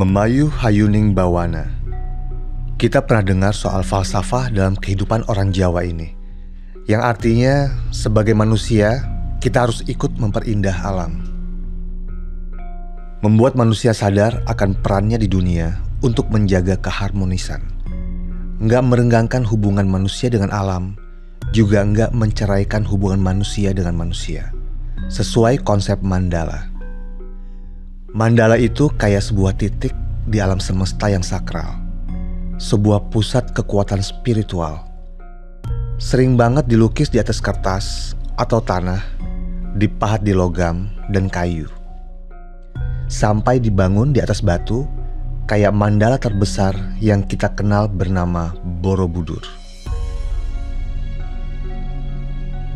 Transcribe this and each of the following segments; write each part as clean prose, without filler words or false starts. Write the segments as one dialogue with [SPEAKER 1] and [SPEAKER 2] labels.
[SPEAKER 1] Memayu hayuning bawana. Kita pernah dengar soal falsafah dalam kehidupan orang Jawa ini, yang artinya sebagai manusia kita harus ikut memperindah alam. Membuat manusia sadar akan perannya di dunia untuk menjaga keharmonisan. Nggak merenggangkan hubungan manusia dengan alam, juga nggak menceraikan hubungan manusia dengan manusia. Sesuai konsep mandala. Mandala itu kayak sebuah titik di alam semesta yang sakral. Sebuah pusat kekuatan spiritual. Sering banget dilukis di atas kertas atau tanah, dipahat di logam dan kayu. Sampai dibangun di atas batu, kayak mandala terbesar yang kita kenal bernama Borobudur.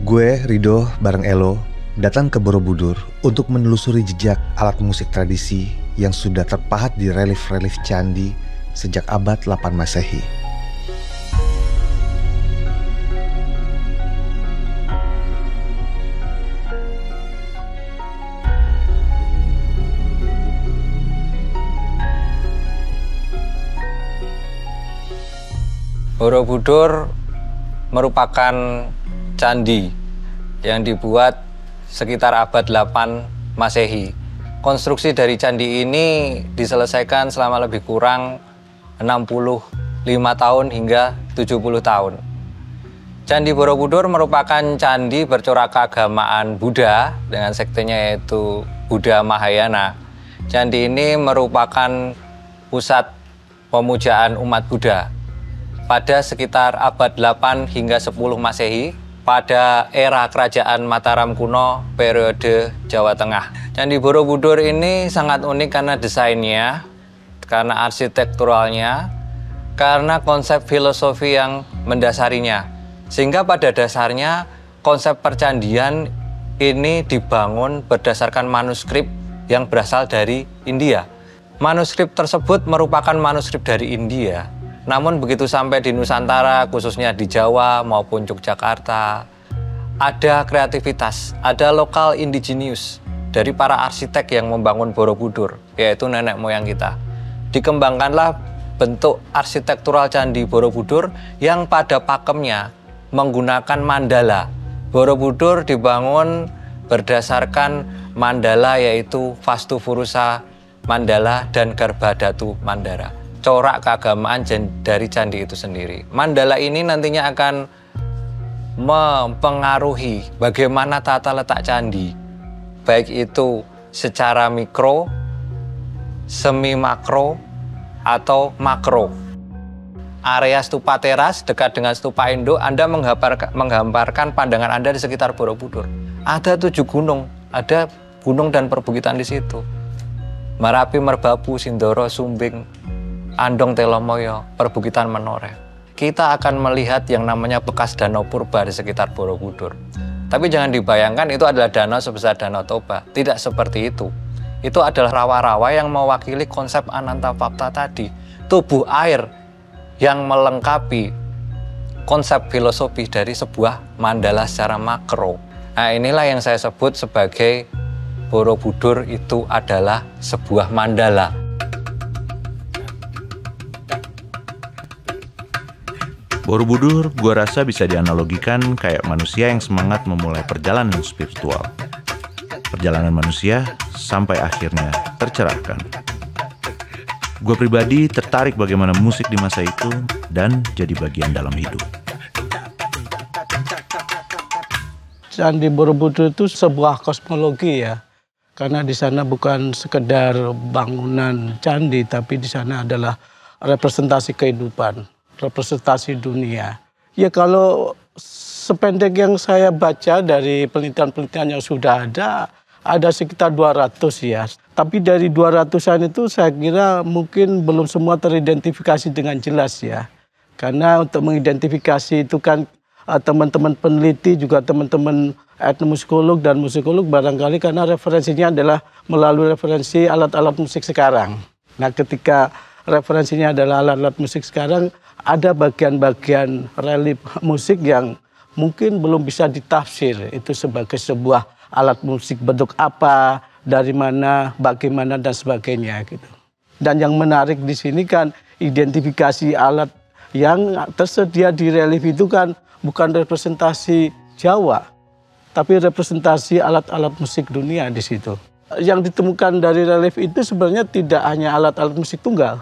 [SPEAKER 1] Gue, Rido, bareng Elo, datang ke Borobudur untuk menelusuri jejak alat musik tradisi yang sudah terpahat di relief-relief candi sejak abad 8 Masehi.
[SPEAKER 2] Borobudur merupakan candi yang dibuat sekitar abad 8 Masehi. Konstruksi dari candi ini diselesaikan selama lebih kurang 65 tahun hingga 70 tahun. Candi Borobudur merupakan candi bercorak keagamaan Buddha dengan sektenya yaitu Buddha Mahayana. Candi ini merupakan pusat pemujaan umat Buddha. Pada sekitar abad 8 hingga 10 Masehi, pada era kerajaan Mataram kuno periode Jawa Tengah. Candi Borobudur ini sangat unik karena desainnya, karena arsitekturalnya, karena konsep filosofi yang mendasarinya. Sehingga pada dasarnya konsep percandian ini dibangun berdasarkan manuskrip yang berasal dari India. Manuskrip tersebut merupakan manuskrip dari India. Namun begitu sampai di Nusantara, khususnya di Jawa maupun Yogyakarta, ada kreativitas, ada lokal indigenous dari para arsitek yang membangun Borobudur, yaitu nenek moyang kita. Dikembangkanlah bentuk arsitektural Candi Borobudur yang pada pakemnya menggunakan mandala. Borobudur dibangun berdasarkan mandala yaitu Vastu Purusa Mandala dan Garbhadhatu Mandara. Corak keagamaan dari candi itu sendiri. Mandala ini nantinya akan mempengaruhi bagaimana tata letak candi, baik itu secara mikro, semi makro, atau makro. Area stupa teras dekat dengan stupa Indo, Anda menggambarkan pandangan Anda di sekitar Borobudur. Ada 7 gunung, ada gunung dan perbukitan di situ. Marapi, Merbabu, Sindoro, Sumbing, Andong, Telomoyo, perbukitan Menoreh. Kita akan melihat yang namanya bekas danau purba di sekitar Borobudur. Tapi jangan dibayangkan itu adalah danau sebesar Danau Toba. Tidak seperti itu. Itu adalah rawa-rawa yang mewakili konsep Ananta Fakta tadi. Tubuh air yang melengkapi konsep filosofi dari sebuah mandala secara makro. Nah, inilah yang saya sebut sebagai Borobudur itu adalah sebuah mandala.
[SPEAKER 3] Borobudur gua rasa bisa dianalogikan kayak manusia yang semangat memulai perjalanan spiritual. Perjalanan manusia sampai akhirnya tercerahkan. Gua pribadi tertarik bagaimana musik di masa itu dan jadi bagian dalam hidup.
[SPEAKER 4] Candi Borobudur itu sebuah kosmologi ya. Karena di sana bukan sekedar bangunan candi, tapi di sana adalah representasi kehidupan, representasi dunia. Ya kalau sependek yang saya baca dari penelitian-penelitian yang sudah ada sekitar 200 ya. Tapi dari 200-an itu saya kira mungkin belum semua teridentifikasi dengan jelas ya. Karena untuk mengidentifikasi itu kan teman-teman peneliti juga teman-teman etnomusikolog dan musikolog barangkali karena referensinya adalah melalui referensi alat-alat musik sekarang. Nah ketika referensinya adalah alat-alat musik sekarang, ada bagian-bagian relief musik yang mungkin belum bisa ditafsir itu sebagai sebuah alat musik bentuk apa, dari mana, bagaimana dan sebagainya gitu. Dan yang menarik di sini kan identifikasi alat yang tersedia di relief itu kan bukan representasi Jawa, tapi representasi alat-alat musik dunia di situ. Yang ditemukan dari relief itu sebenarnya tidak hanya alat-alat musik tunggal,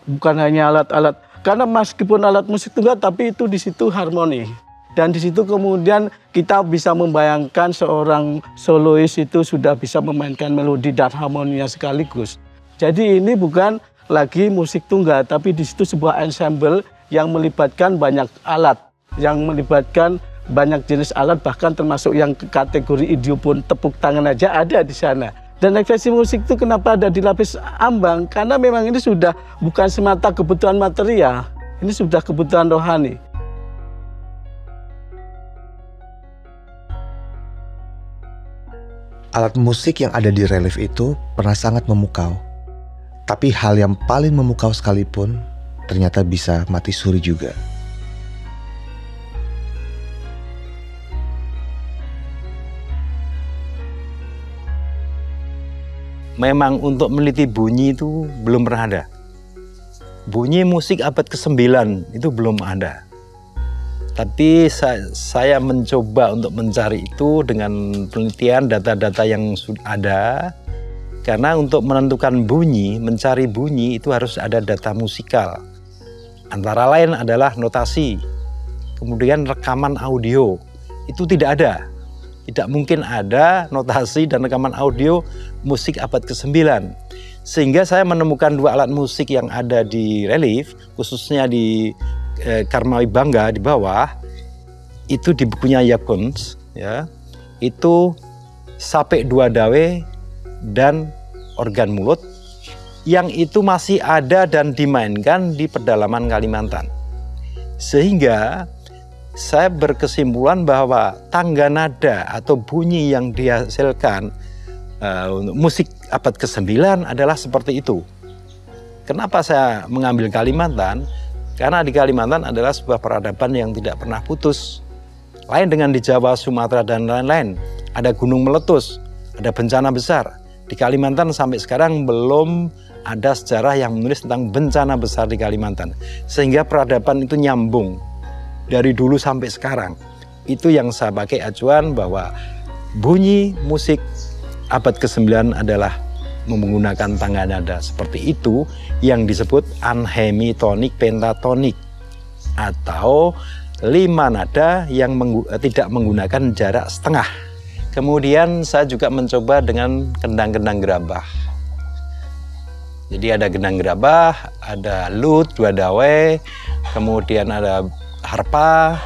[SPEAKER 4] bukan hanya alat-alat, karena meskipun alat musik tunggal, tapi itu di situ harmoni. Dan di situ kemudian kita bisa membayangkan seorang solois itu sudah bisa memainkan melodi dan harmoninya sekaligus. Jadi ini bukan lagi musik tunggal, tapi di situ sebuah ensemble yang melibatkan banyak alat, yang melibatkan banyak jenis alat, bahkan termasuk yang kategori idiopon, tepuk tangan aja ada di sana. Dan ekspresi musik itu kenapa ada di lapis ambang? Karena memang ini sudah bukan semata kebutuhan material, ini sudah kebutuhan rohani.
[SPEAKER 1] Alat musik yang ada di relief itu pernah sangat memukau. Tapi hal yang paling memukau sekalipun ternyata bisa mati suri juga.
[SPEAKER 5] Memang untuk meneliti bunyi itu belum pernah ada. Bunyi musik abad ke-9 itu belum ada. Tapi saya mencoba untuk mencari itu dengan penelitian data-data yang sudah ada. Karena untuk menentukan bunyi, mencari bunyi itu harus ada data musikal. Antara lain adalah notasi, kemudian rekaman audio. Itu tidak ada. Tidak mungkin ada notasi dan rekaman audio musik abad ke-9. Sehingga saya menemukan dua alat musik yang ada di relief, khususnya di Karmawi Bangga di bawah, itu di bukunya Yakons, ya, itu sape dua dawe dan organ mulut, yang itu masih ada dan dimainkan di pedalaman Kalimantan. Sehingga saya berkesimpulan bahwa tangga nada atau bunyi yang dihasilkan untuk musik abad ke-9 adalah seperti itu. Kenapa saya mengambil Kalimantan? Karena di Kalimantan adalah sebuah peradaban yang tidak pernah putus. Lain dengan di Jawa, Sumatera, dan lain-lain. Ada gunung meletus, ada bencana besar. Di Kalimantan sampai sekarang belum ada sejarah yang menulis tentang bencana besar di Kalimantan. Sehingga peradaban itu nyambung dari dulu sampai sekarang. Itu yang saya pakai acuan bahwa bunyi musik abad ke-9 adalah menggunakan tangga nada seperti itu yang disebut anhemitonik pentatonik atau 5 nada yang tidak menggunakan jarak setengah. Kemudian saya juga mencoba dengan kendang-kendang gerabah. Jadi ada gendang gerabah, ada lut, dua dawe, kemudian ada harpa,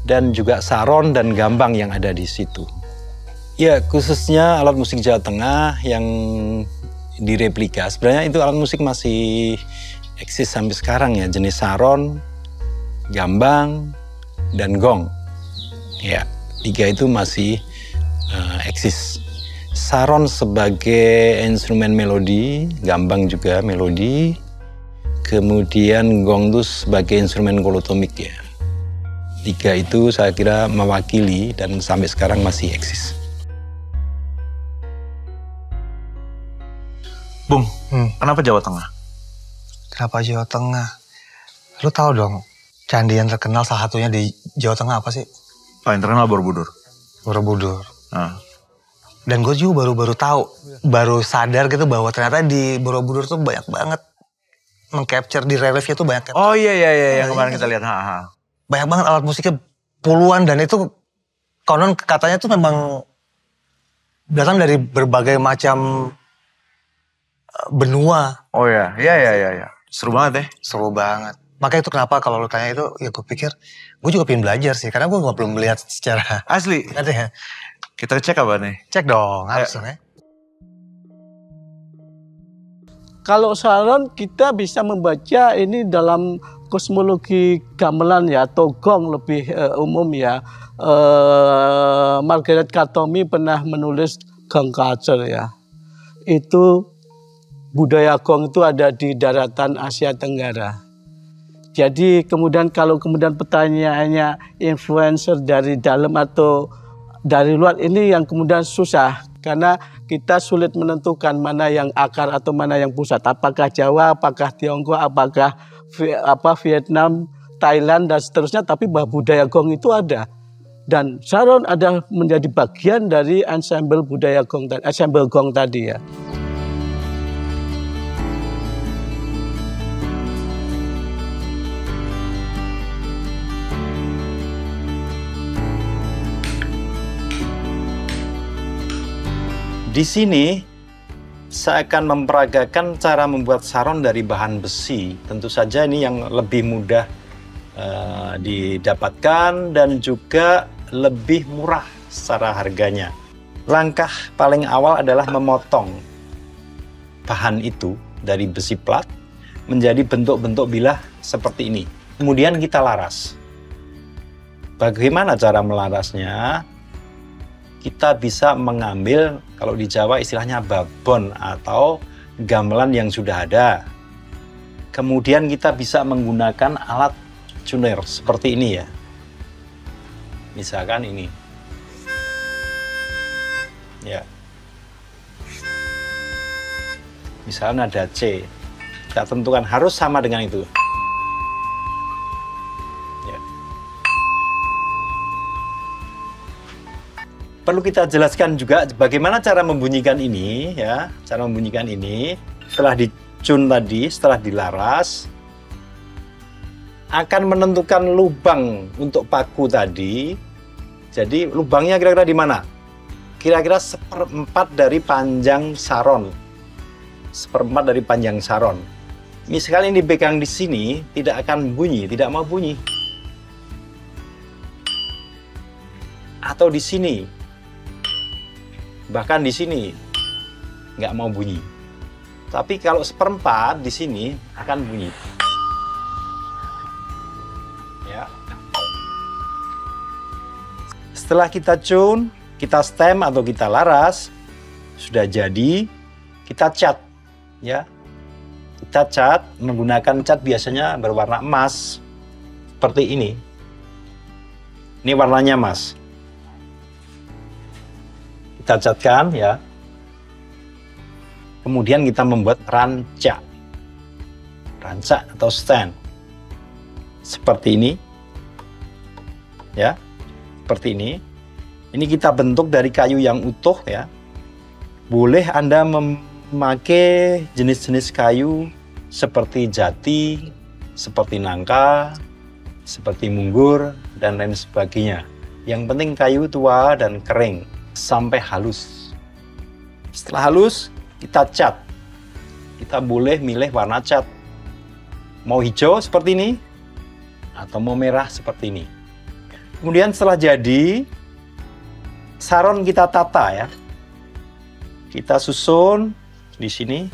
[SPEAKER 5] dan juga saron dan gambang yang ada di situ. Ya, khususnya alat musik Jawa Tengah yang direplika. Sebenarnya itu alat musik masih eksis sampai sekarang ya, jenis saron, gambang, dan gong. Ya, 3 itu masih eksis. Saron sebagai instrumen melodi, gambang juga melodi, kemudian gong itu sebagai instrumen kolotomik ya. 3 itu saya kira mewakili dan sampai sekarang masih eksis.
[SPEAKER 3] Bung, kenapa Jawa Tengah?
[SPEAKER 1] Kenapa Jawa Tengah? Lu tahu dong, candi yang terkenal salah satunya di Jawa Tengah apa sih?
[SPEAKER 3] Paling terkenal Borobudur.
[SPEAKER 1] Borobudur.
[SPEAKER 3] Nah.
[SPEAKER 1] Dan gue juga baru tahu, baru sadar gitu bahwa ternyata di Borobudur tuh banyak banget meng-capture di reliefnya tuh banyak.
[SPEAKER 3] Oh iya yang kemarin kita lihat.
[SPEAKER 1] Banyak banget alat musiknya puluhan, dan itu konon katanya tuh memang datang dari berbagai macam benua.
[SPEAKER 3] Oh iya. Seru banget ya.
[SPEAKER 1] Seru banget. Makanya itu kenapa kalau lu tanya itu, ya gue pikir gue juga pengen belajar sih, karena gue belum melihat secara
[SPEAKER 3] Asli.
[SPEAKER 1] ada ya.
[SPEAKER 3] Kita cek apa nih?
[SPEAKER 1] Cek dong, harus dong ya.
[SPEAKER 4] Kalau saron kita bisa membaca ini dalam kosmologi gamelan ya, atau gong lebih umum ya. Margaret Katomi pernah menulis gong culture ya. Itu budaya gong itu ada di daratan Asia Tenggara. Jadi kemudian kalau pertanyaannya influencer dari dalam atau dari luar, ini yang kemudian susah. Karena kita sulit menentukan mana yang akar atau mana yang pusat. Apakah Jawa, apakah Tiongkok, apakah Vietnam, Thailand, dan seterusnya. Tapi budaya gong itu ada. Dan saron ada menjadi bagian dari ensemble budaya gong, ensemble gong tadi ya.
[SPEAKER 5] Di sini saya akan memperagakan cara membuat saron dari bahan besi. Tentu saja ini yang lebih mudah didapatkan dan juga lebih murah secara harganya. Langkah paling awal adalah memotong bahan itu dari besi plat menjadi bentuk-bentuk bilah seperti ini. Kemudian kita laras. Bagaimana cara melarasnya? Kita bisa mengambil, kalau di Jawa istilahnya babon atau gamelan yang sudah ada. Kemudian kita bisa menggunakan alat tuner seperti ini ya. Misalkan ini. Ya. Misalnya nada C. Kita tentukan harus sama dengan itu. Perlu kita jelaskan juga bagaimana cara membunyikan ini ya. Cara membunyikan ini setelah dicun tadi, setelah dilaras akan menentukan lubang untuk paku tadi. Jadi lubangnya kira-kira di mana? Kira-kira 1/4 dari panjang saron. 1/4 dari panjang saron. Misalkan ini dipegang di sini tidak akan bunyi, tidak mau bunyi. Atau di sini. Bahkan di sini nggak mau bunyi. Tapi kalau 1/4 di sini akan bunyi. Ya. Setelah kita tune, kita stem atau kita laras, sudah jadi, kita cat. Ya. Kita cat menggunakan cat biasanya berwarna emas seperti ini. Ini warnanya emas. Kita catkan ya. Kemudian kita membuat rancak. Rancak atau stand. Seperti ini. Ya. Seperti ini. Ini kita bentuk dari kayu yang utuh ya. Boleh Anda memakai jenis-jenis kayu seperti jati, seperti nangka, seperti munggur dan lain sebagainya. Yang penting kayu tua dan kering sampai halus. Setelah halus, kita cat. Kita boleh milih warna cat. Mau hijau seperti ini, atau mau merah seperti ini. Kemudian setelah jadi, saron kita tata ya. Kita susun di sini.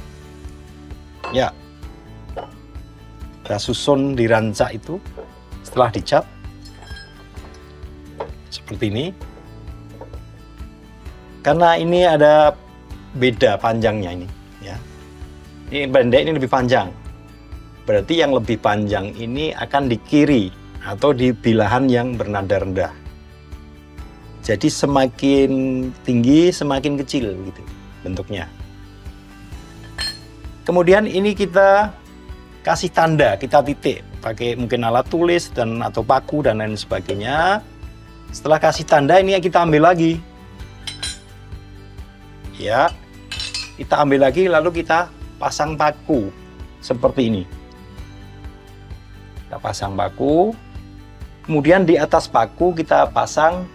[SPEAKER 5] Ya. Kita susun di rancak itu. Setelah dicat. Seperti ini. Karena ini ada beda panjangnya ini, ya. Ini pendek, ini lebih panjang. Berarti yang lebih panjang ini akan di kiri atau di bilahan yang bernada rendah. Jadi semakin tinggi, semakin kecil gitu bentuknya. Kemudian ini kita kasih tanda, kita titik, pakai mungkin alat tulis dan atau paku dan lain sebagainya. Setelah kasih tanda ini kita ambil lagi. Ya, kita ambil lagi lalu kita pasang paku seperti ini. Kita pasang paku, kemudian di atas paku kita pasang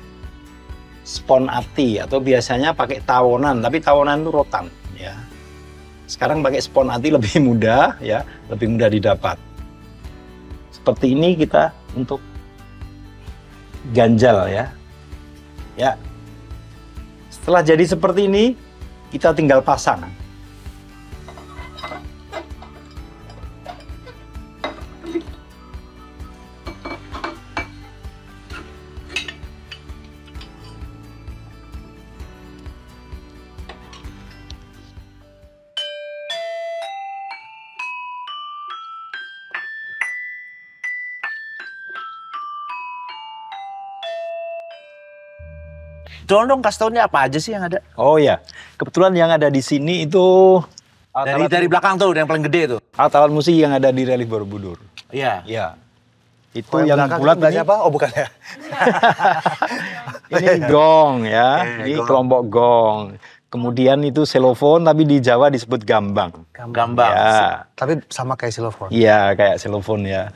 [SPEAKER 5] spon ati atau biasanya pakai tawonan, tapi tawonan itu rotan. Ya, sekarang pakai spon ati lebih mudah, ya, lebih mudah didapat. Seperti ini kita untuk ganjal ya. Ya, setelah jadi seperti ini. Kita tinggal pasang.
[SPEAKER 6] Tolong dong kasih tau nih apa aja sih yang ada.
[SPEAKER 5] Oh ya, kebetulan yang ada di sini itu
[SPEAKER 6] Dari belakang tuh yang paling gede tuh.
[SPEAKER 5] alat musik yang ada di relief Borobudur.
[SPEAKER 6] Iya.
[SPEAKER 5] Iya. Itu
[SPEAKER 1] Oh,
[SPEAKER 5] yang
[SPEAKER 1] belakang
[SPEAKER 5] bulat
[SPEAKER 1] itu
[SPEAKER 5] ini.
[SPEAKER 1] apa? Oh bukan ya.
[SPEAKER 5] Ini gong ya,
[SPEAKER 1] Oke,
[SPEAKER 5] ini
[SPEAKER 1] gong.
[SPEAKER 5] kelompok gong. Kemudian itu xylophone tapi di Jawa disebut gambang.
[SPEAKER 6] Gambang.
[SPEAKER 5] Ya,
[SPEAKER 1] Tapi sama kayak xylophone.
[SPEAKER 5] iya kayak xylophone ya.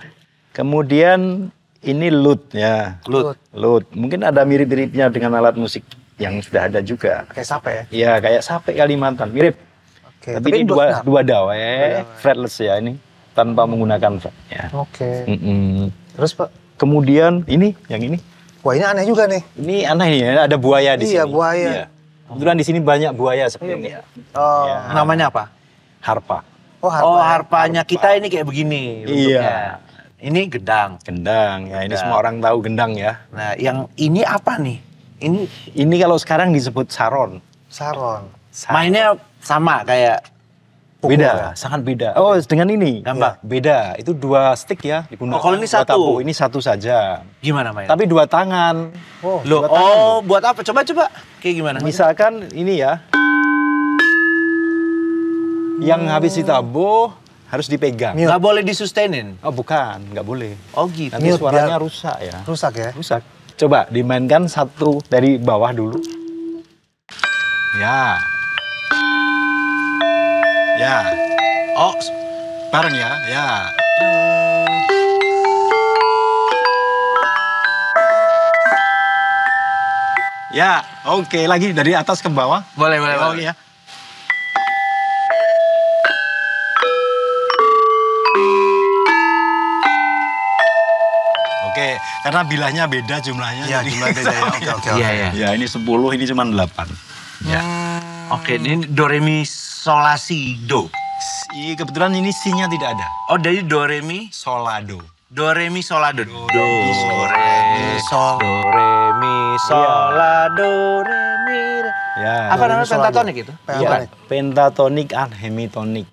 [SPEAKER 5] Kemudian ini lute ya. Lute. Mungkin ada mirip-miripnya dengan alat musik yang sudah ada juga.
[SPEAKER 1] Kayak sape ya.
[SPEAKER 5] Iya, kayak sape Kalimantan, mirip.
[SPEAKER 1] Oke.
[SPEAKER 5] Tapi ini dua dawai, fretless ya ini, tanpa menggunakan fret ya.
[SPEAKER 1] Oke.
[SPEAKER 5] Mm-mm.
[SPEAKER 1] Terus Pak,
[SPEAKER 5] Kemudian yang ini
[SPEAKER 1] wah ini aneh juga nih.
[SPEAKER 5] aneh nih ya, ada buaya di sini.
[SPEAKER 1] Iya, buaya.
[SPEAKER 5] Iya. Kebetulan di sini banyak buaya seperti ini ya.
[SPEAKER 1] Oh,
[SPEAKER 5] Ya.
[SPEAKER 6] Namanya apa?
[SPEAKER 5] Harpa.
[SPEAKER 6] Oh, harpanya kita ini kayak begini bentuknya.
[SPEAKER 5] Iya.
[SPEAKER 6] Ini gendang.
[SPEAKER 5] Gendang ya, ini
[SPEAKER 6] Gendang.
[SPEAKER 5] semua orang tahu gendang ya.
[SPEAKER 6] Nah, yang ini apa nih?
[SPEAKER 5] Ini kalau sekarang disebut saron.
[SPEAKER 1] saron.
[SPEAKER 6] Mainnya sama kayak
[SPEAKER 5] Beda, sangat beda. Oh, dengan ini.
[SPEAKER 6] Gambang.
[SPEAKER 5] Beda. Itu 2 stick ya digunakan.
[SPEAKER 6] Oh, kalau ini
[SPEAKER 5] Dua
[SPEAKER 6] satu?
[SPEAKER 5] tabu. Ini satu saja.
[SPEAKER 6] gimana mainnya?
[SPEAKER 5] Tapi 2 tangan.
[SPEAKER 1] Oh,
[SPEAKER 6] Loh,
[SPEAKER 5] dua tangan loh.
[SPEAKER 6] buat apa? Coba. Kayak gimana?
[SPEAKER 5] Misalkan ini ya. Yang habis ditabuh harus dipegang.
[SPEAKER 6] Nggak boleh disusteinin.
[SPEAKER 5] Oh, bukan, nggak boleh.
[SPEAKER 6] Oh gitu.
[SPEAKER 5] Nanti
[SPEAKER 1] Mute,
[SPEAKER 5] suaranya
[SPEAKER 1] biar-
[SPEAKER 5] rusak ya.
[SPEAKER 1] rusak ya.
[SPEAKER 5] Rusak. Coba dimainkan satu dari bawah dulu. Ya. Ya.
[SPEAKER 6] Oh,
[SPEAKER 5] Bareng ya. Ya. Ya, oke. Lagi dari atas ke bawah.
[SPEAKER 6] boleh.
[SPEAKER 5] Oh ya. Oke, karena bilahnya beda jumlahnya.
[SPEAKER 1] Iya,
[SPEAKER 5] jadi-
[SPEAKER 1] jumlah beda ya. Oke.
[SPEAKER 6] Iya, iya.
[SPEAKER 5] Ya, ini 10, ini cuma 8. Ya.
[SPEAKER 6] Oke, ini do re mi sol la si do.
[SPEAKER 5] Kebetulan ini C-nya tidak ada.
[SPEAKER 6] Oh, dari do re mi
[SPEAKER 5] Solado.
[SPEAKER 6] do re mi sol la do. Do
[SPEAKER 1] re mi sol.
[SPEAKER 6] do re mi sol la do re mi re.
[SPEAKER 5] Ya.
[SPEAKER 6] Apa namanya pentatonik itu?
[SPEAKER 5] Iya, pentatonic anhemitonic.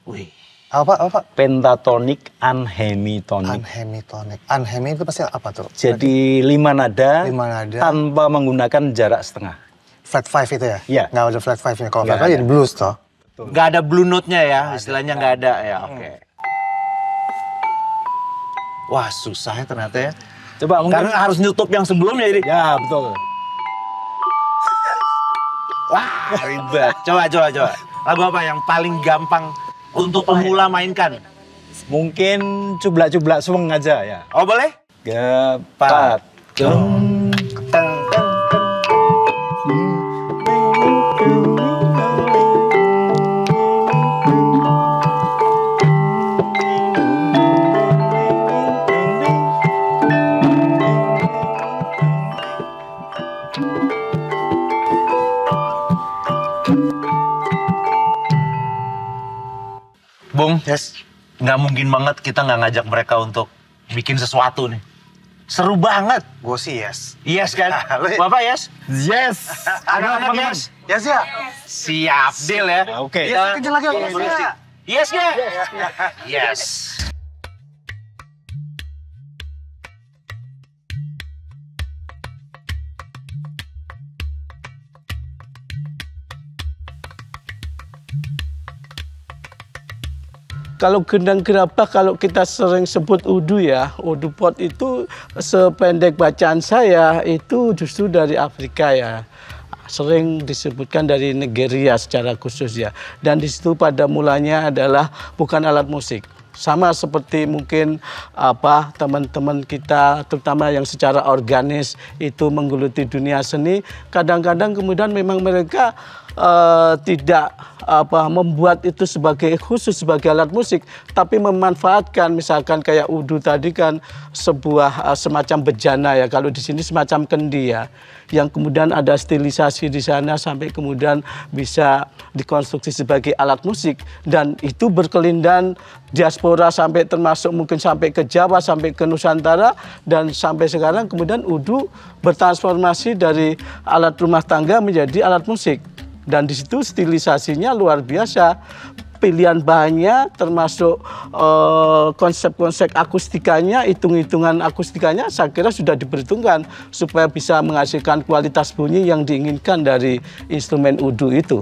[SPEAKER 6] Wih.
[SPEAKER 1] Apa?
[SPEAKER 5] Pentatonic anhemitonic.
[SPEAKER 1] Anhemitonic. Anhemi itu pasti apa tuh?
[SPEAKER 5] Jadi 5 nada,
[SPEAKER 1] 5 nada.
[SPEAKER 5] tanpa menggunakan jarak setengah.
[SPEAKER 1] Flat 5 itu ya?
[SPEAKER 5] Iya.
[SPEAKER 1] Nggak ada flat 5-nya. Kalau
[SPEAKER 5] Nggak
[SPEAKER 1] flat 5 jadi
[SPEAKER 5] ada.
[SPEAKER 1] blues toh.
[SPEAKER 6] Nggak ada blue note-nya ya, istilahnya nggak ada ya. Oke. Wah, susah ya ternyata ya.
[SPEAKER 5] Coba mungkin.
[SPEAKER 6] Karena harus nutup yang sebelumnya jadi.
[SPEAKER 5] Ya, betul.
[SPEAKER 6] Wah, ribet. Coba. Lagu apa yang paling gampang untuk pemula mainkan?
[SPEAKER 5] Mungkin cublak-cublak swing aja ya.
[SPEAKER 6] Oh, boleh?
[SPEAKER 5] Gepat.
[SPEAKER 6] Teng, teng, teng. Bung,
[SPEAKER 1] Yes.
[SPEAKER 6] nggak mungkin banget kita nggak ngajak mereka untuk bikin sesuatu nih. Seru banget.
[SPEAKER 1] Gue sih yes.
[SPEAKER 6] Yes kan?
[SPEAKER 1] Lu-
[SPEAKER 6] Bapak yes?
[SPEAKER 5] Yes.
[SPEAKER 6] Anak-anak yes?
[SPEAKER 1] Yes ya?
[SPEAKER 6] Siap, deal ya.
[SPEAKER 5] Oke.
[SPEAKER 6] Kita-
[SPEAKER 1] Kenceng lagi. Yes ya?
[SPEAKER 6] Yes nggak? Yes.
[SPEAKER 4] Kalau gendang gerabah, kalau kita sering sebut udu ya, udu pot itu sependek bacaan saya itu justru dari Afrika ya. Sering disebutkan dari Nigeria secara khusus ya. Dan di situ pada mulanya adalah bukan alat musik. Sama seperti mungkin teman-teman kita terutama yang secara organis itu menggeluti dunia seni, kadang-kadang kemudian memang mereka tidak membuat itu sebagai khusus sebagai alat musik, tapi memanfaatkan misalkan kayak udu tadi kan sebuah semacam bejana ya, kalau di sini semacam kendi ya, yang kemudian ada stilisasi di sana sampai kemudian bisa dikonstruksi sebagai alat musik, dan itu berkelindan diaspora sampai termasuk mungkin sampai ke Jawa, sampai ke Nusantara, dan sampai sekarang kemudian udu bertransformasi dari alat rumah tangga menjadi alat musik. Dan di situ stilisasinya luar biasa. pilihan bahannya, termasuk konsep-konsep akustikanya, hitung-hitungan akustikanya, saya kira sudah diperhitungkan supaya bisa menghasilkan kualitas bunyi yang diinginkan dari instrumen udu itu.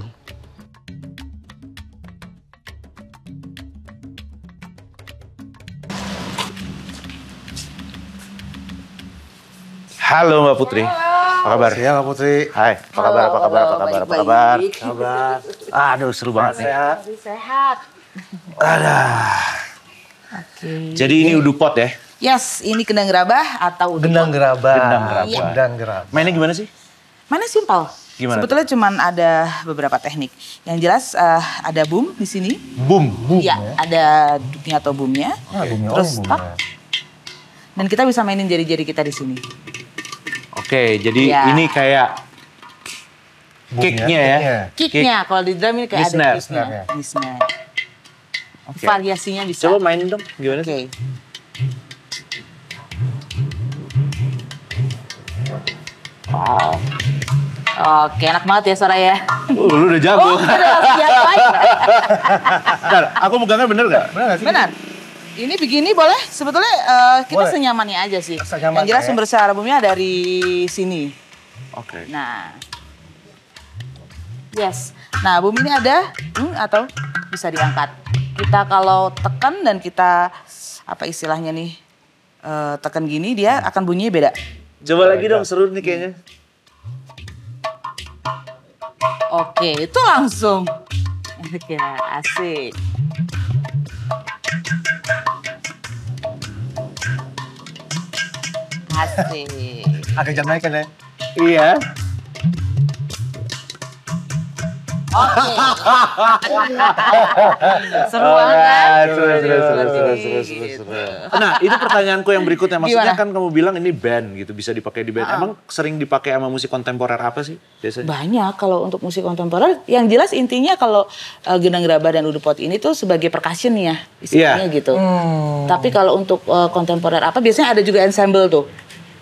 [SPEAKER 6] Halo Mbak Putri. Apa kabar?
[SPEAKER 1] Iya, Mbak Putri.
[SPEAKER 6] Hai, apa kabar? Apa kabar? Apa kabar? Apa kabar? Kabar. Aduh, seru banget nih.
[SPEAKER 7] Sehat.
[SPEAKER 6] Ada. Jadi ini udu pot ya?
[SPEAKER 7] Yes, ini kendang gerabah atau udu
[SPEAKER 1] Gendang
[SPEAKER 7] pot.
[SPEAKER 1] gerabah.
[SPEAKER 6] Gendang gerabah.
[SPEAKER 7] Iya.
[SPEAKER 1] Gendang gerabah.
[SPEAKER 6] Mainnya gimana sih?
[SPEAKER 7] Mana simpel.
[SPEAKER 6] Gimana
[SPEAKER 7] Sebetulnya cuman ada beberapa teknik. Yang jelas ada boom di sini.
[SPEAKER 6] Boom.
[SPEAKER 7] Iya, ada duknya atau boomnya. Terus tak. Dan kita bisa mainin jari-jari kita di sini.
[SPEAKER 6] Oke, jadi
[SPEAKER 7] Ya.
[SPEAKER 6] ini kayak kicknya ya?
[SPEAKER 7] Kicknya, kalau di drum ini
[SPEAKER 6] Di
[SPEAKER 7] kayak
[SPEAKER 6] snare.
[SPEAKER 7] ada kicknya. Di snare.
[SPEAKER 6] Oke.
[SPEAKER 7] Variasinya bisa.
[SPEAKER 6] Coba mainin dong, gimana
[SPEAKER 7] Oke.
[SPEAKER 6] sih?
[SPEAKER 7] Oke, enak banget ya suara ya.
[SPEAKER 6] Lu udah jago.
[SPEAKER 7] Oh, udah langsung diapain?
[SPEAKER 6] Bentar, aku megangnya bener nggak?
[SPEAKER 7] Benar. Ini begini boleh? Sebetulnya kita senyamannya aja sih.
[SPEAKER 1] Senyaman,
[SPEAKER 7] Yang jelas
[SPEAKER 1] ya.
[SPEAKER 7] sumber suara boomnya dari sini.
[SPEAKER 6] Oke.
[SPEAKER 7] Nah, yes. Nah, boom ini ada atau bisa diangkat. Kita kalau tekan dan kita apa istilahnya nih tekan gini, dia akan bunyinya beda.
[SPEAKER 6] Coba lagi dong, seru nih kayaknya.
[SPEAKER 7] Oke, itu langsung. Ya, asik. Asik.
[SPEAKER 1] Agak jam naik kan ya?
[SPEAKER 6] Iya.
[SPEAKER 7] Oke. Seru banget kan?
[SPEAKER 6] Seru. Nah, itu pertanyaanku yang berikutnya. Maksudnya
[SPEAKER 7] Gimana?
[SPEAKER 6] kan kamu bilang ini band gitu, bisa dipakai di band. Emang sering dipakai sama musik kontemporer apa sih biasanya?
[SPEAKER 7] Banyak kalau untuk musik kontemporer. Yang jelas intinya kalau gendang gerabah dan udu pot ini tuh sebagai percussion ya, istilahnya gitu. Tapi kalau untuk kontemporer apa, biasanya ada juga ensemble tuh.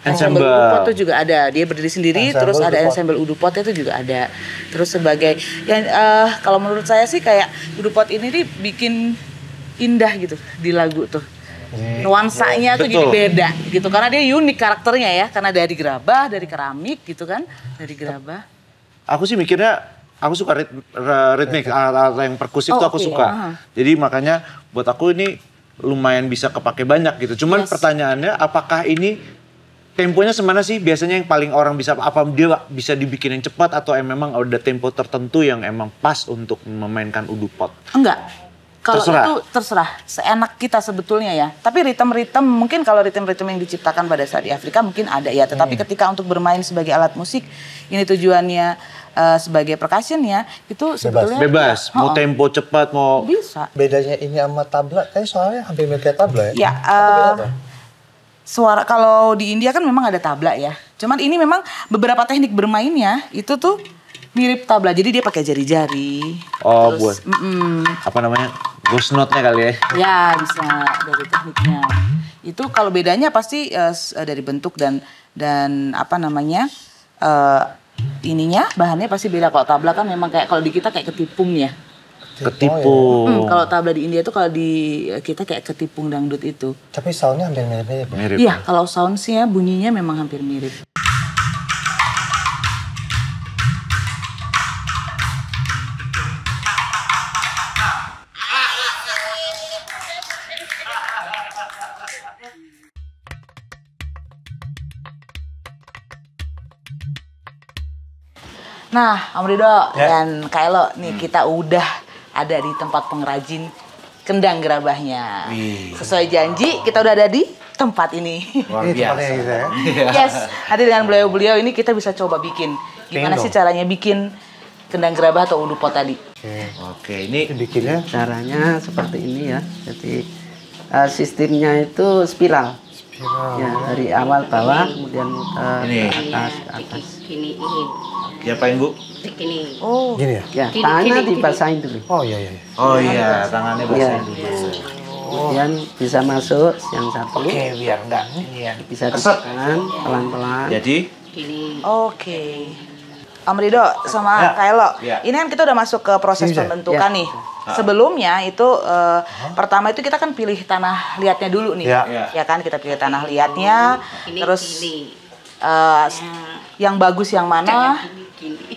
[SPEAKER 7] Ensemble udu pot tuh juga ada. Dia berdiri sendiri, terus ada ensemble udu potnya itu juga ada. Terus sebagai yang kalau menurut saya sih kayak udu pot ini nih bikin indah gitu di lagu tuh. Nuansanya tuh jadi
[SPEAKER 6] Betul.
[SPEAKER 7] beda gitu karena dia unik karakternya ya, karena dari gerabah, dari keramik gitu kan, dari gerabah.
[SPEAKER 6] Aku sih mikirnya, aku suka ritmik, alat yang perkusif
[SPEAKER 7] Oh,
[SPEAKER 6] tuh aku
[SPEAKER 7] oke.
[SPEAKER 6] suka. Jadi makanya buat aku ini lumayan bisa kepake banyak gitu. Cuman
[SPEAKER 7] Yes.
[SPEAKER 6] pertanyaannya, apakah ini temponya semana sih biasanya yang paling orang bisa, apa dia bisa dibikin yang cepat atau memang ada tempo tertentu yang emang pas untuk memainkan udu pot?
[SPEAKER 7] Enggak. Kalau
[SPEAKER 6] Terserah.
[SPEAKER 7] itu terserah, seenak kita sebetulnya ya. Tapi ritme-ritme mungkin kalau ritme-ritme yang diciptakan pada saat di Afrika mungkin ada ya. Tetapi ketika untuk bermain sebagai alat musik, ini tujuannya sebagai percussion ya, itu sebetulnya
[SPEAKER 6] Bebas,
[SPEAKER 7] ya,
[SPEAKER 6] mau tempo cepat, mau...
[SPEAKER 7] bisa.
[SPEAKER 1] Bedanya ini sama tabla, kayaknya soalnya hampir mirip kayak tabla ya?
[SPEAKER 7] Ya, suara kalau di India kan memang ada tabla ya. Cuman ini memang beberapa teknik bermainnya itu tuh mirip tabla. Jadi dia pakai jari-jari.
[SPEAKER 6] Oh,
[SPEAKER 7] Terus,
[SPEAKER 6] apa namanya, ghost note-nya kali ya?
[SPEAKER 7] ya bisa dari tekniknya. Itu kalau bedanya pasti dari bentuk dan apa namanya ininya bahannya pasti beda. Kalau tabla kan memang kayak kalau di kita kayak ketipung ya.
[SPEAKER 6] Ketipu.
[SPEAKER 7] Kalau tabla di India itu kalau di kita kayak ketipung dangdut itu.
[SPEAKER 1] Tapi soundnya hampir mirip-mirip.
[SPEAKER 6] Mirip.
[SPEAKER 7] Iya, kalau soundsnya bunyinya memang hampir mirip. Nah, Om Rido dan Kaelo nih kita udah ada di tempat pengrajin kendang gerabahnya. Sesuai janji kita udah ada di tempat ini.
[SPEAKER 6] Luar
[SPEAKER 1] Ini
[SPEAKER 6] biasa.
[SPEAKER 1] tempatnya gitu ya.
[SPEAKER 7] Yes, nanti dengan beliau-beliau ini kita bisa coba bikin. Gimana sih caranya bikin kendang gerabah atau udu pot tadi?
[SPEAKER 6] Oke, ini
[SPEAKER 1] Bikinnya
[SPEAKER 8] Caranya seperti ini ya. Jadi sistemnya itu spiral. Ya, dari awal bawah kemudian
[SPEAKER 6] Ini.
[SPEAKER 8] ke atas ke atas.
[SPEAKER 9] Gini,
[SPEAKER 6] diapain Bu?
[SPEAKER 9] gini.
[SPEAKER 7] Oh,
[SPEAKER 1] gini ya?
[SPEAKER 8] Ya,
[SPEAKER 9] Gini,
[SPEAKER 8] tangannya
[SPEAKER 9] gini, gini.
[SPEAKER 8] dibasahin dulu.
[SPEAKER 1] Oh iya iya.
[SPEAKER 6] Oh iya, tangannya basahin dulu.
[SPEAKER 8] Kemudian bisa masuk yang satu.
[SPEAKER 6] biar enggak ini ya.
[SPEAKER 8] Bisa ditekan pelan-pelan.
[SPEAKER 6] Jadi,
[SPEAKER 9] Gini.
[SPEAKER 7] oke. Om Rido sama Kak Elo, ini kan kita udah masuk ke proses pembentukan nih. Sebelumnya itu pertama itu kita kan pilih tanah liatnya dulu nih, ya kan kita pilih tanah liatnya, terus yang bagus yang mana,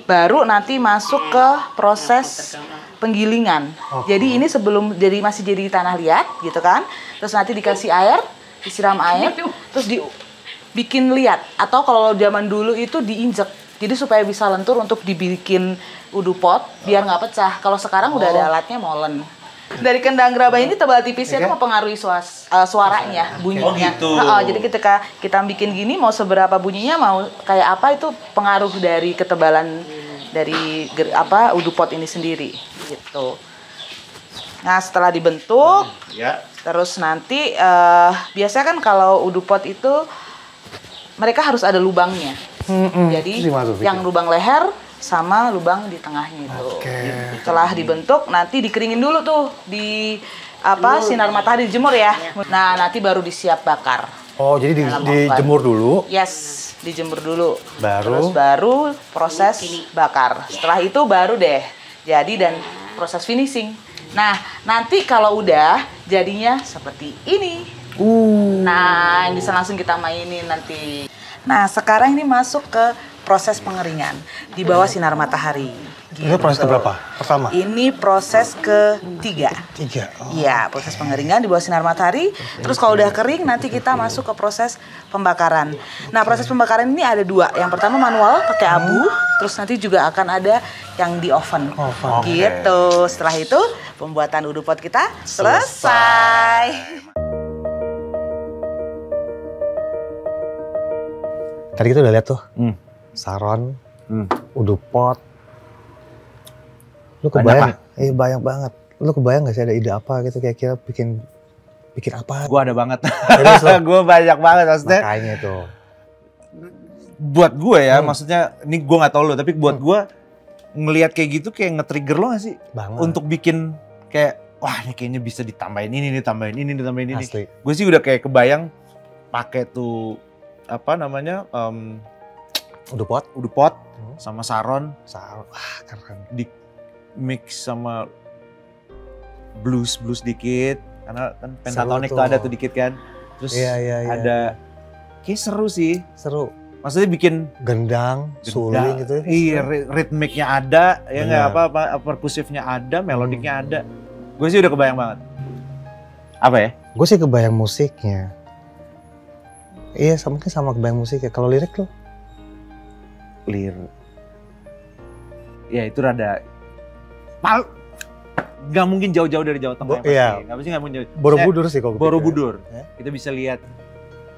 [SPEAKER 7] baru nanti masuk ke proses penggilingan. Jadi ini sebelum masih jadi tanah liat gitu kan, terus nanti dikasih air, disiram air, terus dibikin liat atau kalau zaman dulu itu diinjek. Jadi supaya bisa lentur untuk dibikin udu pot biar nggak pecah. Kalau sekarang udah ada alatnya molen. Dari kendang gerabah ini tebal tipisnya itu mempengaruhi suaranya, bunyinya.
[SPEAKER 6] gitu.
[SPEAKER 7] Jadi ketika kita bikin gini mau seberapa bunyinya mau kayak apa itu pengaruh dari ketebalan dari udu pot ini sendiri gitu. Nah setelah dibentuk, terus nanti biasanya kan kalau udu pot itu mereka harus ada lubangnya. Jadi yang lubang leher sama lubang di tengahnya itu. Setelah dibentuk nanti dikeringin dulu tuh di sinar matahari dijemur ya. Nah nanti baru disiap bakar.
[SPEAKER 1] Oh jadi dijemur dulu?
[SPEAKER 7] Yes, dijemur dulu.
[SPEAKER 1] Baru?
[SPEAKER 7] Terus baru proses bakar. Setelah itu baru deh jadi dan proses finishing. Nah nanti kalau udah jadinya seperti ini. Nah bisa langsung kita mainin nanti. Nah sekarang ini masuk ke proses pengeringan di bawah sinar matahari.
[SPEAKER 1] Ini proses keberapa? Pertama?
[SPEAKER 7] Ini proses ketiga. Iya, proses pengeringan di bawah sinar matahari. Terus kalau udah kering nanti kita masuk ke proses pembakaran. Nah proses pembakaran ini ada dua. Yang pertama manual pakai abu. Terus nanti juga akan ada yang di oven. Gitu. Setelah itu pembuatan udu pot kita selesai.
[SPEAKER 1] Tadi kita udah lihat tuh, saron, udu pot. Lu kebayang? Banyak banget. Lu kebayang gak sih ada ide apa gitu kira-kira bikin apa?
[SPEAKER 6] Gue ada banget. Gue banyak banget maksudnya.
[SPEAKER 1] Makanya tuh.
[SPEAKER 6] Buat gue ya, maksudnya ini gue nggak tahu lo, tapi buat gue ngelihat kayak gitu kayak nge-trigger lo gak sih?
[SPEAKER 1] Banget.
[SPEAKER 6] Untuk bikin kayak wah ini kayaknya bisa ditambahin ini, ditambahin ini, ditambahin ini.
[SPEAKER 1] Asli.
[SPEAKER 6] Gue sih udah kayak kebayang pakai tuh apa namanya
[SPEAKER 1] udu pot
[SPEAKER 6] sama saron
[SPEAKER 1] keren.
[SPEAKER 6] Di mix sama blues dikit karena kan pentatonik tuh ada tuh dikit kan, terus ada kayak seru sih, maksudnya bikin gendang suling gitu. Iya, ritmiknya ada ya nggak apa perkusifnya ada, melodiknya ada. Gue sih udah kebayang banget. Apa ya?
[SPEAKER 1] Gue sih kebayang musiknya. Iya, mungkin sama kebayang musik ya. Kalau lirik lo?
[SPEAKER 6] Lirik. Ya itu rada... Gak mungkin jauh-jauh dari Jawa Tengah.
[SPEAKER 1] Iya.
[SPEAKER 6] Gak mungkin jauh.
[SPEAKER 1] Borobudur sih kalau
[SPEAKER 6] Borobudur. Kita bisa lihat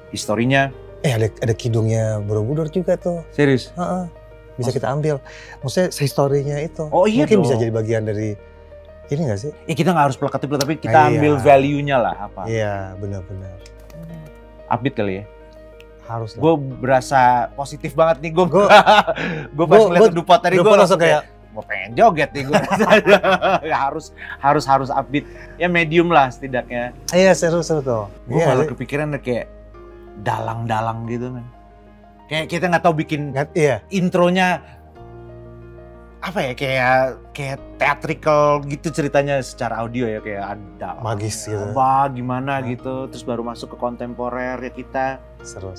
[SPEAKER 6] historinya.
[SPEAKER 1] Ada kidungnya Borobudur juga tuh.
[SPEAKER 6] Serius?
[SPEAKER 1] Bisa kita ambil. Maksudnya historinya itu.
[SPEAKER 6] Oh iya
[SPEAKER 1] mungkin
[SPEAKER 6] dong.
[SPEAKER 1] Bisa jadi bagian dari... Ini gak sih?
[SPEAKER 6] Kita gak harus plakatif, tapi kita ambil value-nya lah apa.
[SPEAKER 1] Iya, benar-benar.
[SPEAKER 6] Upbeat kali ya?
[SPEAKER 1] Harus lah.
[SPEAKER 6] Gue berasa positif banget nih gue pas ngeliat udu pot tadi gue langsung kayak gue pengen joget nih gue. harus upbeat ya, medium lah setidaknya.
[SPEAKER 1] Iya seru tuh.
[SPEAKER 6] Gue malah kepikiran kayak dalang gitu kan, kayak kita nggak tahu bikin intronya apa ya, kayak theatrical gitu ceritanya secara audio ya, kayak ada
[SPEAKER 1] magis gitu.
[SPEAKER 6] Gimana gitu, terus baru masuk ke kontemporer ya kita.
[SPEAKER 1] Seru.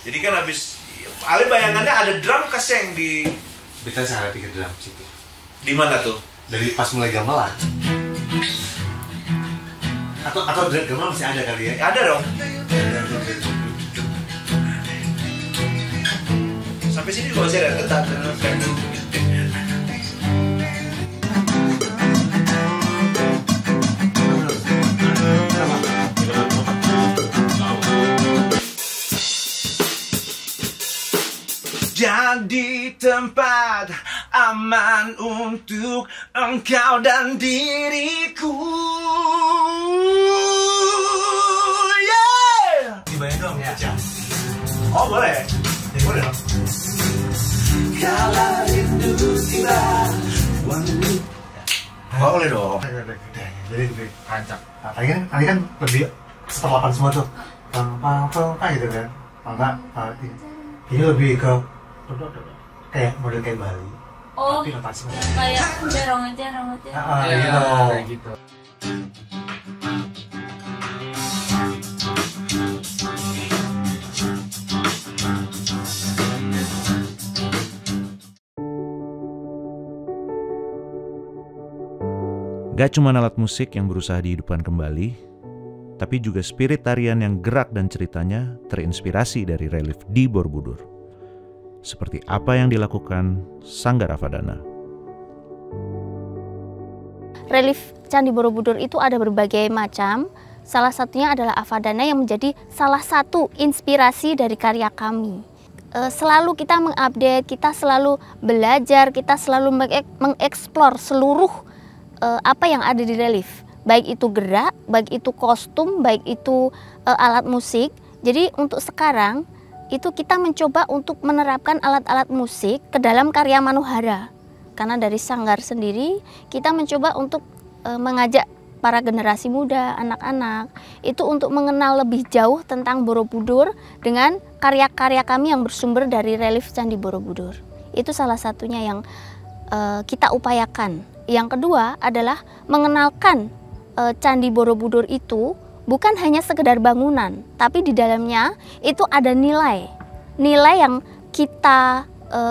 [SPEAKER 3] Jadi kan habis Ale bayangannya ada drum kaseng di
[SPEAKER 1] Kita sangat pikir drum situ.
[SPEAKER 3] Di mana tuh?
[SPEAKER 1] Dari pas mulai gamelan. Atau gamelan masih ada kali ya?
[SPEAKER 3] Ada dong. Sampai sini juga masih ada tetap. Jadi tempat aman untuk engkau dan diriku. Yeah. Dibayar dong ya.
[SPEAKER 1] lebih rancak. Nah, tadi kan lebih seperlapan semua tuh, gitu kan. Enggak, ini lebih ke kayak model kayak Bali.
[SPEAKER 9] Oh,
[SPEAKER 1] tapi notasi
[SPEAKER 9] kayak cerong-cerong.
[SPEAKER 1] Kayak gitu.
[SPEAKER 3] Gak cuma alat musik yang berusaha dihidupkan kembali, tapi juga spirit tarian yang gerak dan ceritanya terinspirasi dari relief di Borobudur. Seperti apa yang dilakukan Sanggar Avadana.
[SPEAKER 10] Relief Candi Borobudur itu ada berbagai macam. Salah satunya adalah Avadana yang menjadi salah satu inspirasi dari karya kami. Selalu kita mengupdate, kita selalu belajar, kita selalu mengeksplor seluruh apa yang ada di relief, baik itu gerak, baik itu kostum, baik itu alat musik. Jadi untuk sekarang itu kita mencoba untuk menerapkan alat-alat musik ke dalam karya Manuhara. Karena dari Sanggar sendiri kita mencoba untuk mengajak para generasi muda, anak-anak itu untuk mengenal lebih jauh tentang Borobudur dengan karya-karya kami yang bersumber dari relief Candi Borobudur. Itu salah satunya yang kita upayakan. Yang kedua adalah mengenalkan Candi Borobudur itu bukan hanya sekedar bangunan, tapi di dalamnya itu ada nilai yang kita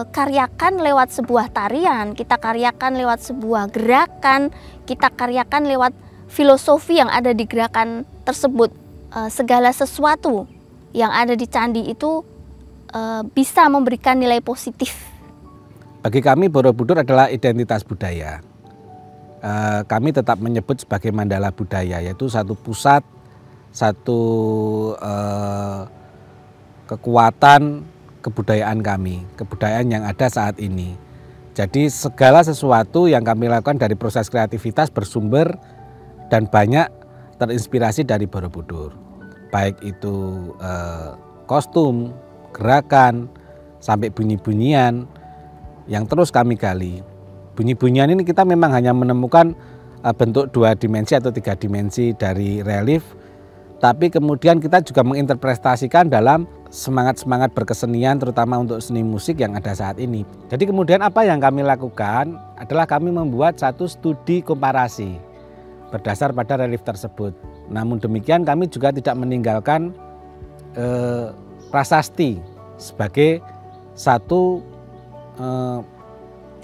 [SPEAKER 10] karyakan lewat sebuah tarian, kita karyakan lewat sebuah gerakan, kita karyakan lewat filosofi yang ada di gerakan tersebut. Segala sesuatu yang ada di candi itu bisa memberikan nilai positif.
[SPEAKER 4] Bagi kami Borobudur adalah identitas budaya. Kami tetap menyebut sebagai Mandala Budaya, yaitu satu pusat, satu kekuatan kebudayaan kami, kebudayaan yang ada saat ini. Jadi segala sesuatu yang kami lakukan dari proses kreativitas bersumber dan banyak terinspirasi dari Borobudur. Baik itu kostum, gerakan, sampai bunyi-bunyian yang terus kami gali. Bunyi-bunyian ini kita memang hanya menemukan bentuk 2 dimensi atau 3 dimensi dari relief, tapi kemudian kita juga menginterpretasikan dalam semangat-semangat berkesenian, terutama untuk seni musik yang ada saat ini. Jadi kemudian apa yang kami lakukan adalah kami membuat satu studi komparasi berdasar pada relief tersebut. Namun demikian kami juga tidak meninggalkan prasasti sebagai satu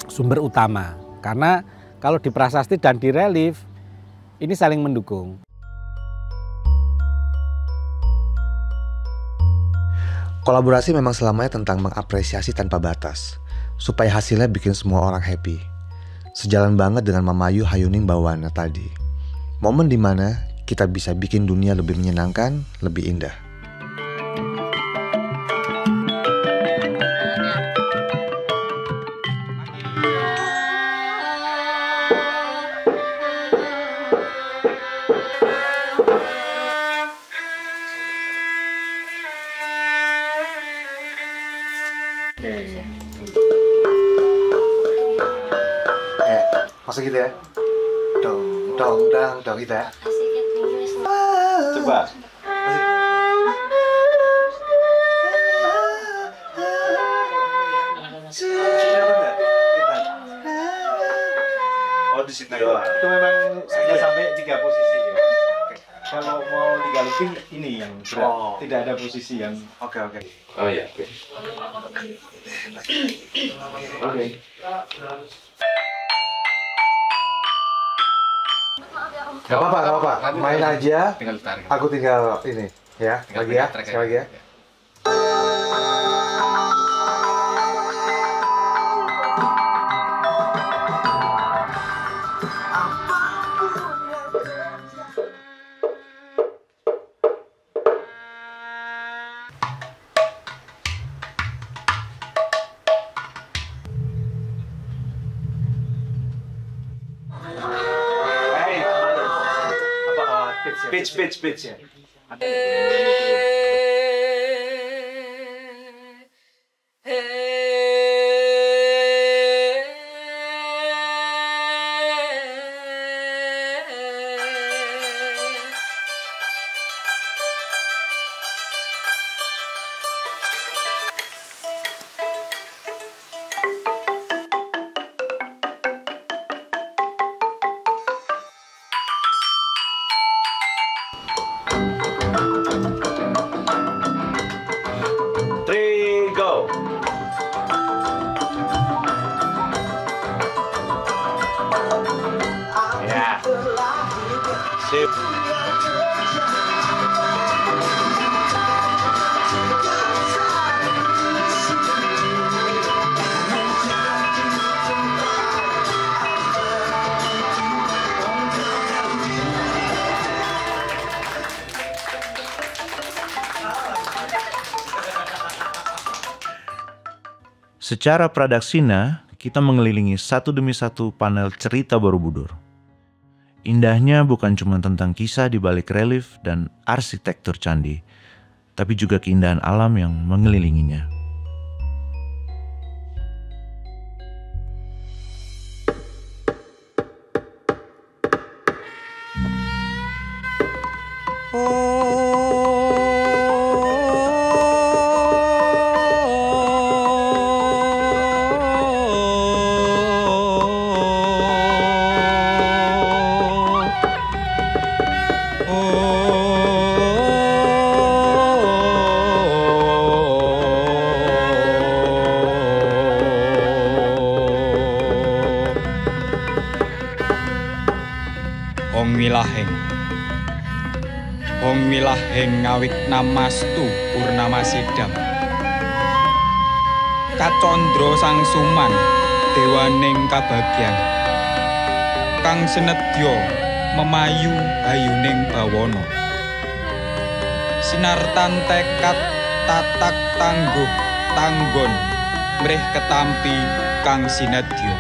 [SPEAKER 4] sumber utama, karena kalau di prasasti dan di relief ini saling mendukung.
[SPEAKER 1] Kolaborasi memang selamanya tentang mengapresiasi tanpa batas, supaya hasilnya bikin semua orang happy. Sejalan banget dengan Mamayu Hayuning Bawana tadi. Momen dimana kita bisa bikin dunia lebih menyenangkan, lebih indah. Masuk gitu ya. Dong, dong, dang, dong gitu ya.
[SPEAKER 6] Coba. Oh, di situ doang. Itu memang hanya sampai 3 posisi ya. Kalau mau digalupin ini yang berat. Tidak ada posisi yang. Oke. Oh iya. Oke.
[SPEAKER 1] Gak apa-apa. Main aja. Aku tinggal ini ya. Lagi ya. Sekali lagi ya.
[SPEAKER 6] Pitch ya.
[SPEAKER 3] Secara pradaksina, kita mengelilingi satu demi satu panel cerita Borobudur. Indahnya bukan cuma tentang kisah di balik relief dan arsitektur candi, tapi juga keindahan alam yang mengelilinginya.
[SPEAKER 9] Hong wilaheng ngawit namastu purnama sidam. Kacandra sang suman dewaning kabagyan. Kang sinedya memayu ayuning bawana. Sinartan tekad tatak tangguh tanggon mrih ketampi kang sinedya.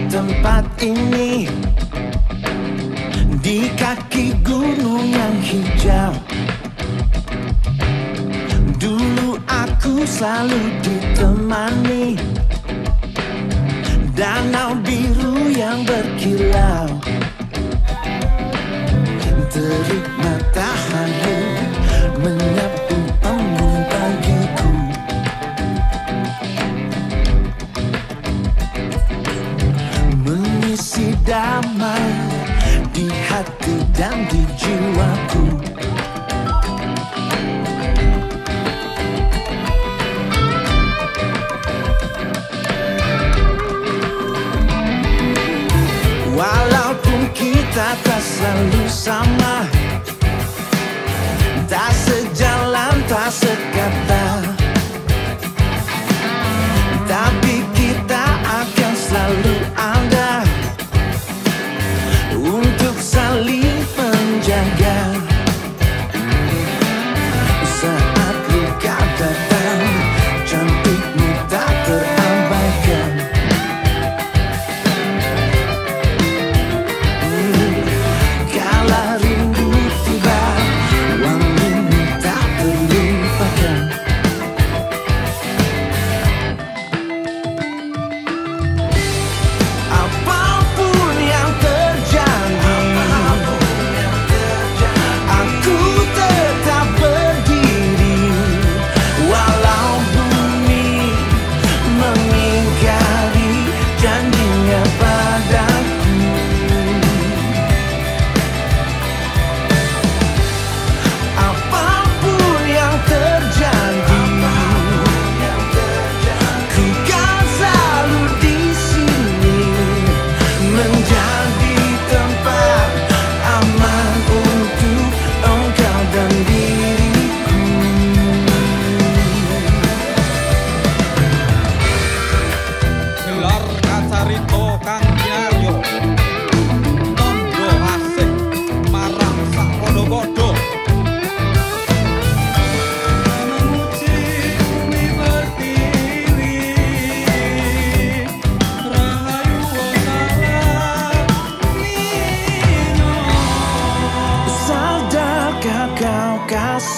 [SPEAKER 11] Tempat ini di kaki gunung yang hijau. Dulu aku selalu ditemani danau biru yang berkilau. Terik matahari menyapu embun pagiku. Mengisi damai di hati dan di jiwaku. Walaupun kita tak selalu sama, tak sejalan, tak sekata, tapi kita akan selalu ada untuk saling menjaga. Saat luka datang, cantikmu tak terabaikan. Kala rindu tiba, wangimu tak terlupakan.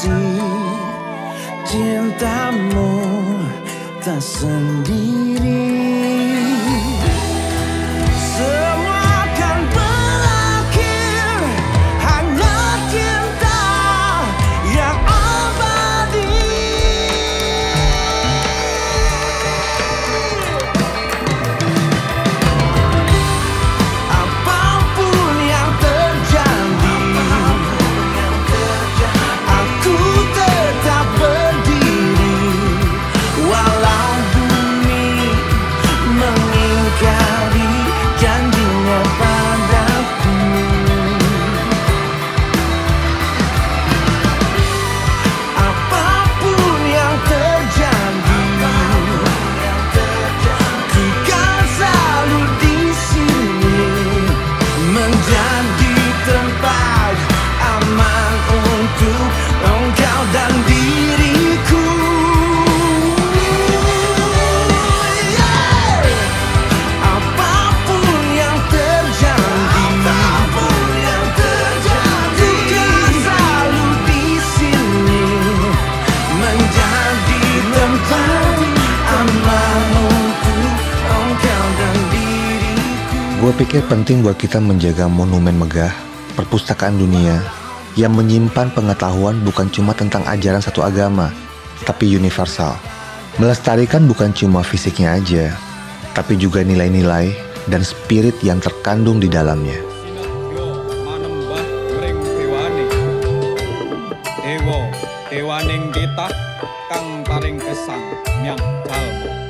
[SPEAKER 11] kasih, cintamu tak sendiri. Semua akan berakhir, hanya cinta yang abadi. Apapun yang terjadi, aku tetap berdiri, walau bumi mengingkari janjinya padaku. Apapun yang terjadi, ku kan selalu di sini, menjadi tempat aman untuk engkau dan diriku. Apapun yang terjadi, ku kan selalu di sini, menjadi tempat aman untuk engkau dan diriku.
[SPEAKER 1] Gue pikir penting buat kita menjaga monumen megah, perpustakaan dunia, yang menyimpan pengetahuan bukan cuma tentang ajaran satu agama, tapi universal. Melestarikan bukan cuma fisiknya aja, tapi juga nilai-nilai dan spirit yang terkandung di dalamnya.
[SPEAKER 9] Manembah mring dewane. Dewa, dewaning titah kang paring gesang nyang dalma.